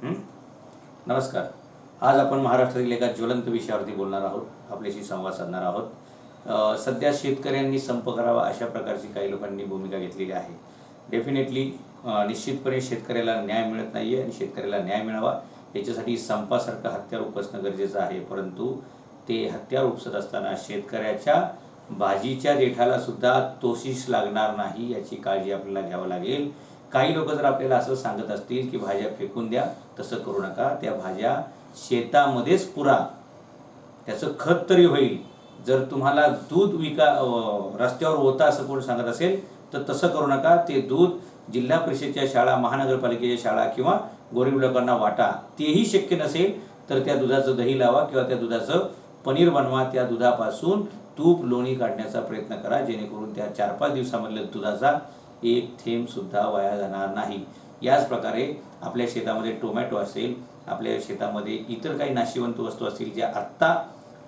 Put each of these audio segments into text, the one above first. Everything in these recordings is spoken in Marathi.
हं? नमस्कार. आज आपण महाराष्ट्रातील एका ज्वलंत विषयावरती बोलणार आहोत, आपल्याशी संवाद साधणार आहोत. सध्या शेतकऱ्यांनी संप करावा अशा प्रकारची काही लोकांनी भूमिका घेतलेली आहे. डेफिनेटली निश्चितपणे शेतकऱ्याला न्याय मिळत नाही आहे आणि शेतकऱ्याला न्याय मिळावा याच्यासाठी संपासारखं हत्यार उपसणं गरजेचं आहे. परंतु ते हत्यार उपसत असताना शेतकऱ्याच्या भाजीच्या देठाला सुद्धा तोशिष लागणार नाही याची काळजी आपल्याला घ्यावं लागेल. काही लोक जर आपल्याला असं सांगत असतील की भाज्या फेकून द्या, तसं करू नका. त्या भाज्या शेतामध्येच पुरा, त्याचं खत तरी होईल. जर तुम्हाला दूध रस्त्यावर होता असं कोण सांगत असेल तर तसं करू नका. ते दूध जिल्हा परिषदेच्या शाळा, महानगरपालिकेच्या शाळा किंवा गरीब लोकांना वाटा. तेही शक्य नसेल तर त्या दुधाचं दही लावा किंवा त्या दुधाचं पनीर बनवा. त्या दुधापासून तूप, लोणी काढण्याचा प्रयत्न करा, जेणेकरून त्या 4-5 दिवसामधल्या दुधाचा एक थेंब सुद्धा वाया जाणार नाही. याच प्रकारे आपल्या शेतामध्ये टोमॅटो असेल, आपल्या शेतामध्ये इतर काही नाशिवंत वस्तू असतील ज्या आत्ता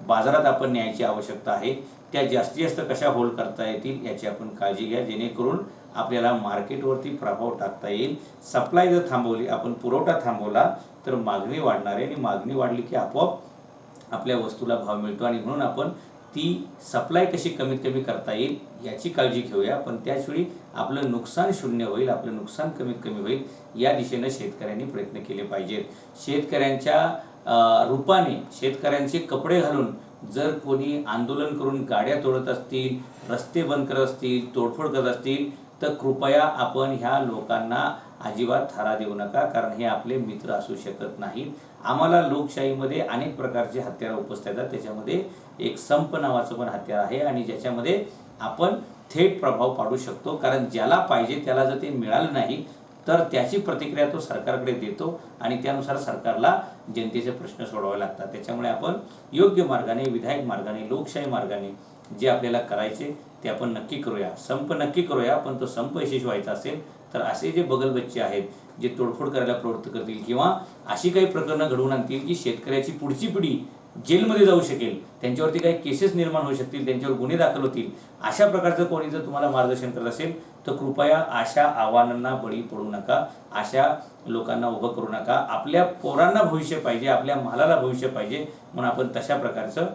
बाजारात आपण न्यायची आवश्यकता आहे, त्या जास्तीत जास्त कशा होल्ड करता येतील याची आपण काळजी घ्या, जेणेकरून आपल्याला मार्केटवरती प्रभाव टाकता येईल. सप्लाय जर थांबवली, आपण पुरवठा थांबवला तर मागणी वाढणार आहे आणि मागणी वाढली की आपोआप आपल्या वस्तूला भाव मिळतो आणि म्हणून आपण ती सप्लाय कशी कमीत कमी करता येईल याची काळजी घेऊया. पण त्याचवेळी आपलं नुकसान शून्य होईल, आपलं नुकसान कमीत कमी होईल या दिशेनं शेतकऱ्यांनी प्रयत्न केले पाहिजेत. शेतकऱ्यांच्या रूपाने, शेतकऱ्यांचे कपडे घालून जर कोणी आंदोलन करून गाड्या तोडत असतील, रस्ते बंद करत असतील, तोडफोड करत असतील तर कृपया आपण ह्या लोकांना अजिबात थारा देऊ नका, कारण हे आपले मित्र असू शकत नाहीत. आम्हाला लोकशाहीमध्ये अनेक प्रकारचे हत्यार उपसता येतात. त्याच्यामध्ये एक संप नावाचं पण हत्यार आहे आणि ज्याच्यामध्ये आपण थेट प्रभाव पाडू शकतो. कारण ज्याला पाहिजे त्याला जर ते मिळालं नाही तर त्याची प्रतिक्रिया तो सरकारकडे देतो आणि त्यानुसार सरकारला जनतेचे प्रश्न सोडवावे लागतात. त्याच्यामुळे आपण योग्य मार्गाने, विधायक मार्गाने, लोकशाही मार्गाने जे आपल्याला करायचे ते आपण नक्की करूया. संप नक्की करूया. पण तो संप यशस्वी व्हायचा असेल तर असे जे बगलबच्चे आहेत, जे तोडफोड करायला प्रवृत्त करतील किंवा अशी काही प्रकरणं घडवून आणतील की शेतकऱ्याची पुढची पिढी जेलमध्ये जाऊ शकेल, त्यांच्यावरती काही केसेस निर्माण होऊ शकतील, त्यांच्यावर गुन्हे दाखल होतील, अशा प्रकारचं कोणी जर तुम्हाला मार्गदर्शन करत असेल तर कृपया अशा आव्हानांना बळी पडू नका, अशा लोकांना उभं करू नका. आपल्या पोरांना भविष्य पाहिजे, आपल्या मालाला भविष्य पाहिजे, म्हणून आपण तशा प्रकारचं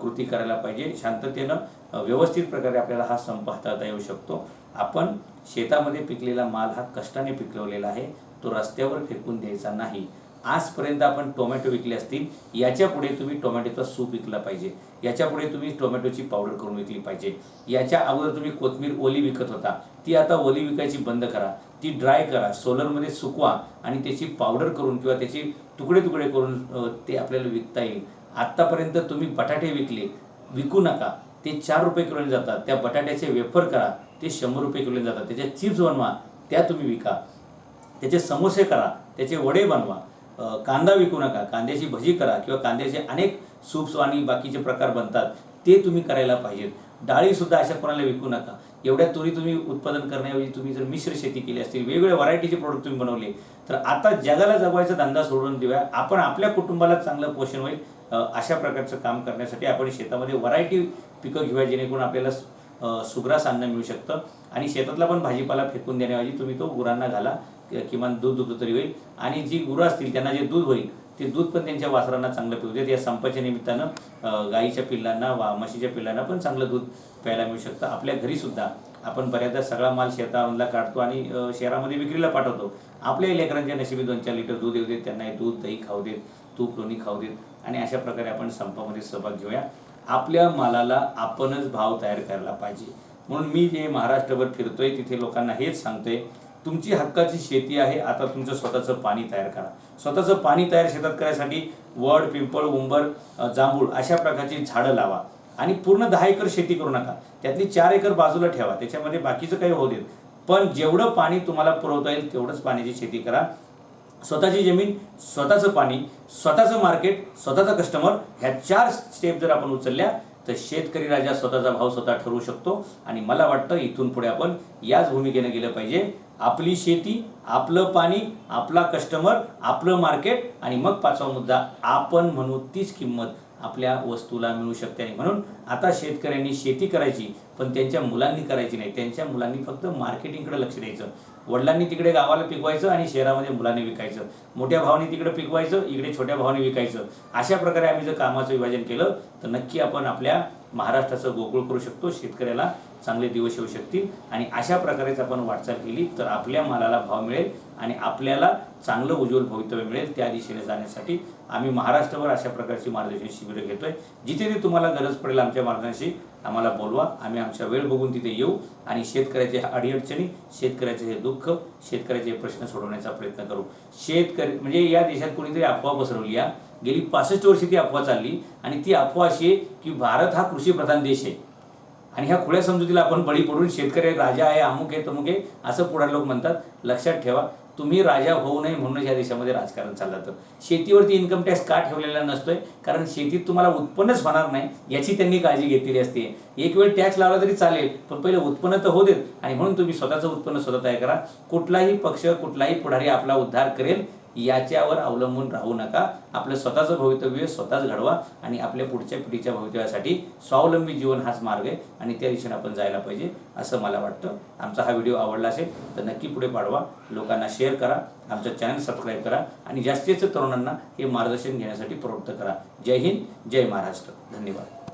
कृती करायला पाहिजे. शांततेनं व्यवस्थित प्रकारे आपल्याला हा संप हाताळता येऊ शकतो. आपण शेतामध्ये पिकलेला माल हा कष्टाने पिकवलेला आहे, तो रस्त्यावर फेकून द्यायचा नाही. आजपर्यंत आपण टोमॅटो विकले असतील, याच्या पुढे तुम्ही टोमॅटोचा सूप विकला पाहिजे, याच्या पुढे तुम्ही टोमॅटोची पावडर करून विकली पाहिजे. याच्या अगोदर तुम्ही कोथिंबीर ओली विकत होता, ती आता ओली विकायची बंद करा, ती ड्राय करा, सोलरमध्ये सुकवा आणि त्याची पावडर करून किंवा त्याची तुकडे तुकडे करून ते आपल्याला विकता येईल. आत्तापर्यंत तुम्ही बटाटे विकू नका, ते 4 रुपये किलोने जातात. त्या बटाट्याचे वेफर करा, ते 100 रुपये किलोने जातात. त्याच्या चिप्स बनवा, त्या तुम्ही विका. त्याचे समोसे करा, त्याचे वडे बनवा. कांदा विकू नका, कांद्याची भजी करा किंवा कांद्याचे अनेक सूप्स आणि बाकीचे प्रकार बनतात, ते तुम्ही करायला पाहिजेत. डाळीसुद्धा अशा कोणाला विकू नका. एवढ्या तुरी तुम्ही उत्पादन करण्याऐवजी तुम्ही जर मिश्र शेती केली असतील, वेगवेगळ्या व्हरायटीचे प्रोडक्ट तुम्ही बनवले तर आता जगाला जगवायचा धंदा सोडून देऊया. आपण आपल्या कुटुंबाला चांगलं पोषण होईल अशा प्रकारचं काम करण्यासाठी आपण शेतामध्ये व्हरायटी पिकं घेऊया, जेणेकरून आपल्याला सुग्रास अन्न मिळू शकतं आणि शेतातला पण भाजीपाला फेकून देण्याऐवजी तुम्ही तो गुरांना घाला, किमान दूध तरी होईल आणि जी गुरं असतील त्यांना जे दूध होईल ते दूध पण त्यांच्या वासरांना चांगलं पिऊ देत. या संपाच्या निमित्तानं गाईच्या पिल्लांना म्हशीच्या पिल्लांना पण चांगलं दूध प्यायला मिळू शकतं. आपल्या घरीसुद्धा आपण बऱ्याचदा सगळा माल शेतामधला काढतो आणि शहरामध्ये विक्रीला पाठवतो. आपल्या लेकरांच्या नशिबी 2-4 लिटर दूध येऊ देत, त्यांना दूध, दही खाऊ देत, तूप, लोणी खाऊ देत आणि अशा प्रकारे आपण संपामध्ये सहभाग घेऊया. आपल्या मालाला आपणच भाव तयार करायला पाहिजे. म्हणून मी जे महाराष्ट्रभर फिरतोय तिथे लोकांना हेच सांगतोय, तुमची हक्काची शेती आहे, आता तुमचं स्वतःचं पाणी तयार करा. स्वतःचं पाणी तयार शेतात करायसाठी वड, पिंपळ, उंबर, जांभूळ अशा प्रकारची झाडं लावा आणि पूर्ण 10 एकर शेती करू नका. त्यातली 4 एकर बाजूला ठेवा, त्याच्यामध्ये बाकीचं काही होऊ देत. पण जेवढं पाणी तुम्हाला पुरवता येईल तेवढंच पाण्याची शेती करा. स्वतःची जमीन, स्वतःचं पाणी, स्वतःचं मार्केट, स्वतःचा कस्टमर, ह्या 4 स्टेप जर आपण उचलल्या तर शेतकरी राजा स्वतःचा भाव स्वतः ठरवू शकतो. आणि मला वाटतं इथून पुढे आपण याच भूमिकेने गेलं पाहिजे. आपली शेती, आपलं पाणी, आपला कस्टमर, आपलं मार्केट आणि मग 5वा मुद्दा आपण म्हणू तीच किंमत आपल्या वस्तूला मिळू शकते. आणि म्हणून आता शेतकऱ्यांनी शेती करायची, पण त्यांच्या मुलांनी करायची नाही. त्यांच्या मुलांनी फक्त मार्केटिंगकडे लक्ष द्यायचं. वडिलांनी तिकडे गावाला पिकवायचं आणि शहरामध्ये मुलांनी विकायचं, मोठ्या भावाने तिकडे पिकवायचं, इकडे छोट्या भावाने विकायचं. अशा प्रकारे आम्ही जर कामाचं विभाजन केलं तर नक्की आपण आपल्या महाराष्ट्राचं गोकुळ करू शकतो. शेतकऱ्याला चांगले दिवस येऊ शकतील आणि अशा प्रकारेच आपण वाटचाल केली तर आपल्या मालाला भाव मिळेल आणि आपल्याला चांगलं उज्ज्वल भवितव्य मिळेल. त्या दिशेने जाण्यासाठी आम्ही महाराष्ट्रभर अशा प्रकारची मार्गदर्शन शिबिरं घेतोय. जिथे ते तुम्हाला गरज पडेल आमच्या मार्गदर्शनाची आम्हाला बोलवा. आम्ही आमच्या वेळ बघून तिथे येऊ आणि शेतकऱ्याचे अडीअडचणी, शेतकऱ्याचे हे दुःख, शेतकऱ्याचे हे प्रश्न सोडवण्याचा प्रयत्न करू. शेतकरी म्हणजे या देशात कोणीतरी अफवा पसरवली आहे. गेली 65 वर्षे ती अफवा चालली आणि ती अफवा अशी आहे की भारत हा कृषीप्रधान देश आहे आणि ह्या खुल्या समजुतीला आपण बळी पडून शेतकरी राजा आहे, अमुक आहे, तमुक आहे असं पुढे लोक म्हणतात. लक्षात ठेवा, तुम्ही राजा होऊ नये म्हणून या देशामध्ये राजकारण चाललं जातं. शेतीवरती इन्कम टॅक्स का ठेवलेला नसतोय? कारण शेतीत तुम्हाला उत्पन्नच होणार नाही याची त्यांनी काळजी घेतलेली असते. एक वेळ टॅक्स लावला तरी चालेल, पण पहिले उत्पन्न तर होऊ देत आणि म्हणून तुम्ही स्वतःचं उत्पन्न स्वतः तयार करा. कुठलाही पक्ष, कुठलाही पुढारी आपला उद्धार करेल याच्यावर अवलंबून राहू नका. आपलं स्वतःचं भवितव्य स्वतःच घडवा आणि आपल्या पुढच्या पिढीच्या भवितव्यासाठी स्वावलंबी जीवन हाच मार्ग आहे आणि त्या दिशेने आपण जायला पाहिजे असं मला वाटतं. आमचा हा व्हिडिओ आवडला असेल तर नक्की पुढे पाठवा, लोकांना शेअर करा, आमचं चॅनल सबस्क्राईब करा आणि जास्तीत जास्त तरुणांना हे मार्गदर्शन घेण्यासाठी प्रवृत्त करा. जय हिंद, जय महाराष्ट्र. धन्यवाद.